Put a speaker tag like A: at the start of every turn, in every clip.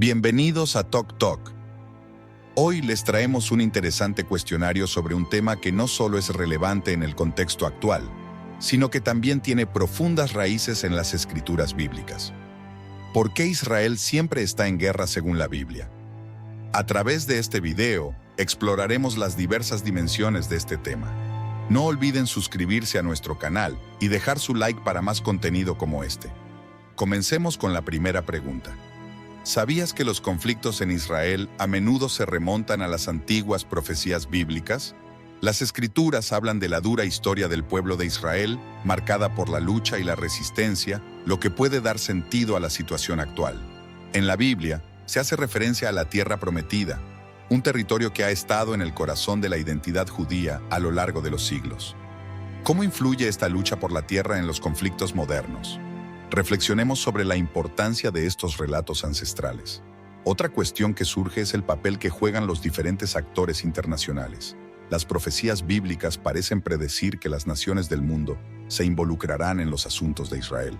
A: Bienvenidos a Tok Tok. Hoy les traemos un interesante cuestionario sobre un tema que no solo es relevante en el contexto actual, sino que también tiene profundas raíces en las escrituras bíblicas. ¿Por qué Israel siempre está en guerra según la Biblia? A través de este video, exploraremos las diversas dimensiones de este tema. No olviden suscribirse a nuestro canal y dejar su like para más contenido como este. Comencemos con la primera pregunta. ¿Sabías que los conflictos en Israel a menudo se remontan a las antiguas profecías bíblicas? Las escrituras hablan de la dura historia del pueblo de Israel, marcada por la lucha y la resistencia, lo que puede dar sentido a la situación actual. En la Biblia, se hace referencia a la tierra prometida, un territorio que ha estado en el corazón de la identidad judía a lo largo de los siglos. ¿Cómo influye esta lucha por la tierra en los conflictos modernos? Reflexionemos sobre la importancia de estos relatos ancestrales. Otra cuestión que surge es el papel que juegan los diferentes actores internacionales. Las profecías bíblicas parecen predecir que las naciones del mundo se involucrarán en los asuntos de Israel.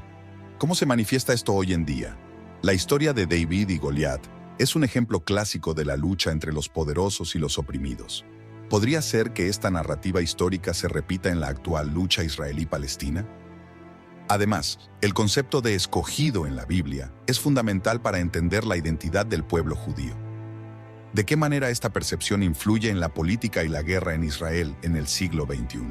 A: ¿Cómo se manifiesta esto hoy en día? La historia de David y Goliat es un ejemplo clásico de la lucha entre los poderosos y los oprimidos. ¿Podría ser que esta narrativa histórica se repita en la actual lucha israelí-palestina? Además, el concepto de escogido en la Biblia es fundamental para entender la identidad del pueblo judío. ¿De qué manera esta percepción influye en la política y la guerra en Israel en el siglo XXI?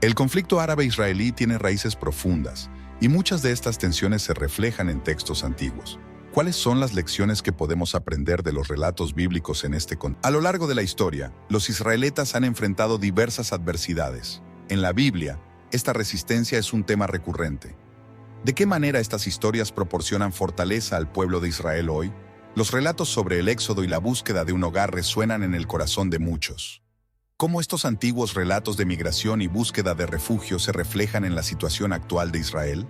A: El conflicto árabe-israelí tiene raíces profundas, y muchas de estas tensiones se reflejan en textos antiguos. ¿Cuáles son las lecciones que podemos aprender de los relatos bíblicos en este contexto? A lo largo de la historia, los israelitas han enfrentado diversas adversidades. En la Biblia, esta resistencia es un tema recurrente. ¿De qué manera estas historias proporcionan fortaleza al pueblo de Israel hoy? Los relatos sobre el éxodo y la búsqueda de un hogar resuenan en el corazón de muchos. ¿Cómo estos antiguos relatos de migración y búsqueda de refugio se reflejan en la situación actual de Israel?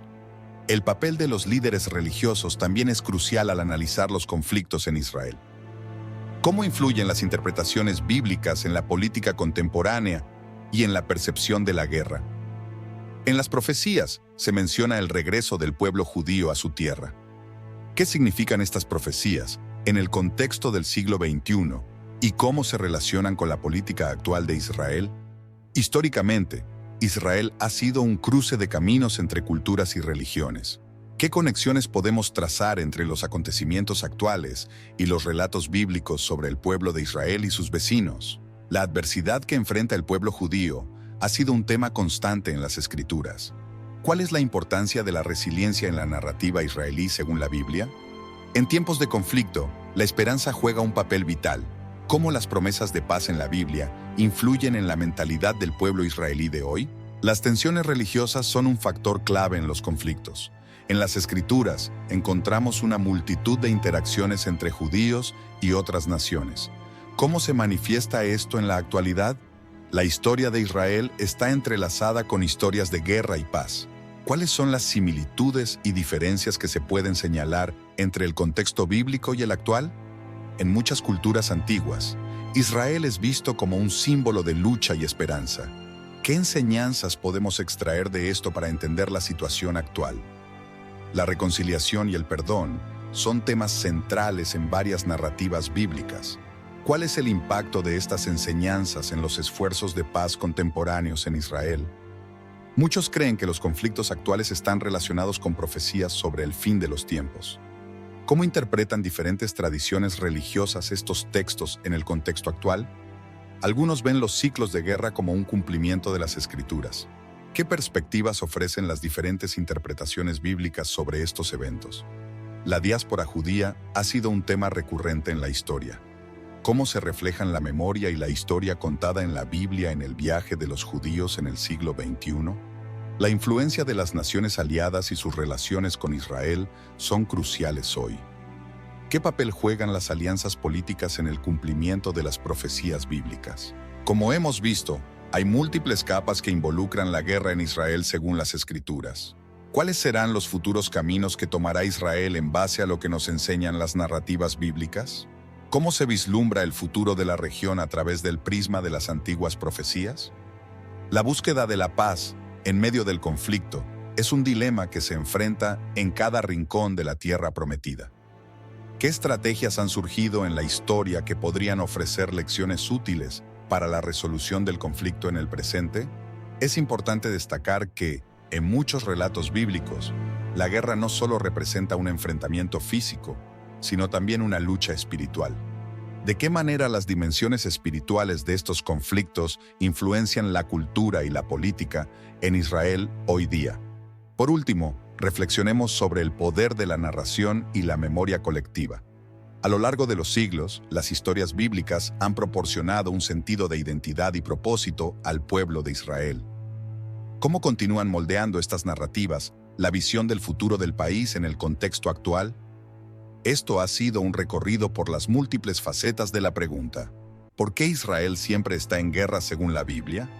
A: El papel de los líderes religiosos también es crucial al analizar los conflictos en Israel. ¿Cómo influyen las interpretaciones bíblicas en la política contemporánea y en la percepción de la guerra? En las profecías se menciona el regreso del pueblo judío a su tierra. ¿Qué significan estas profecías en el contexto del siglo XXI y cómo se relacionan con la política actual de Israel? Históricamente, Israel ha sido un cruce de caminos entre culturas y religiones. ¿Qué conexiones podemos trazar entre los acontecimientos actuales y los relatos bíblicos sobre el pueblo de Israel y sus vecinos? La adversidad que enfrenta el pueblo judío ha sido un tema constante en las Escrituras. ¿Cuál es la importancia de la resiliencia en la narrativa israelí según la Biblia? En tiempos de conflicto, la esperanza juega un papel vital. ¿Cómo las promesas de paz en la Biblia influyen en la mentalidad del pueblo israelí de hoy? Las tensiones religiosas son un factor clave en los conflictos. En las Escrituras encontramos una multitud de interacciones entre judíos y otras naciones. ¿Cómo se manifiesta esto en la actualidad? La historia de Israel está entrelazada con historias de guerra y paz. ¿Cuáles son las similitudes y diferencias que se pueden señalar entre el contexto bíblico y el actual? En muchas culturas antiguas, Israel es visto como un símbolo de lucha y esperanza. ¿Qué enseñanzas podemos extraer de esto para entender la situación actual? La reconciliación y el perdón son temas centrales en varias narrativas bíblicas. ¿Cuál es el impacto de estas enseñanzas en los esfuerzos de paz contemporáneos en Israel? Muchos creen que los conflictos actuales están relacionados con profecías sobre el fin de los tiempos. ¿Cómo interpretan diferentes tradiciones religiosas estos textos en el contexto actual? Algunos ven los ciclos de guerra como un cumplimiento de las Escrituras. ¿Qué perspectivas ofrecen las diferentes interpretaciones bíblicas sobre estos eventos? La diáspora judía ha sido un tema recurrente en la historia. ¿Cómo se reflejan la memoria y la historia contada en la Biblia en el viaje de los judíos en el siglo XXI? La influencia de las naciones aliadas y sus relaciones con Israel son cruciales hoy. ¿Qué papel juegan las alianzas políticas en el cumplimiento de las profecías bíblicas? Como hemos visto, hay múltiples capas que involucran la guerra en Israel según las Escrituras. ¿Cuáles serán los futuros caminos que tomará Israel en base a lo que nos enseñan las narrativas bíblicas? ¿Cómo se vislumbra el futuro de la región a través del prisma de las antiguas profecías? La búsqueda de la paz en medio del conflicto es un dilema que se enfrenta en cada rincón de la tierra prometida. ¿Qué estrategias han surgido en la historia que podrían ofrecer lecciones útiles para la resolución del conflicto en el presente? Es importante destacar que, en muchos relatos bíblicos, la guerra no solo representa un enfrentamiento físico, sino también una lucha espiritual. ¿De qué manera las dimensiones espirituales de estos conflictos influencian la cultura y la política en Israel hoy día? Por último, reflexionemos sobre el poder de la narración y la memoria colectiva. A lo largo de los siglos, las historias bíblicas han proporcionado un sentido de identidad y propósito al pueblo de Israel. ¿Cómo continúan moldeando estas narrativas la visión del futuro del país en el contexto actual? Esto ha sido un recorrido por las múltiples facetas de la pregunta: ¿por qué Israel siempre está en guerra según la Biblia?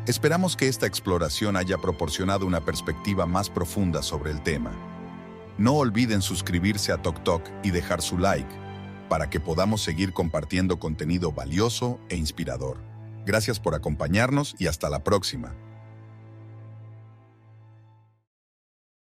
A: Esperamos que esta exploración haya proporcionado una perspectiva más profunda sobre el tema. No olviden suscribirse a Tok Tok y dejar su like, para que podamos seguir compartiendo contenido valioso e inspirador. Gracias por acompañarnos y hasta la próxima.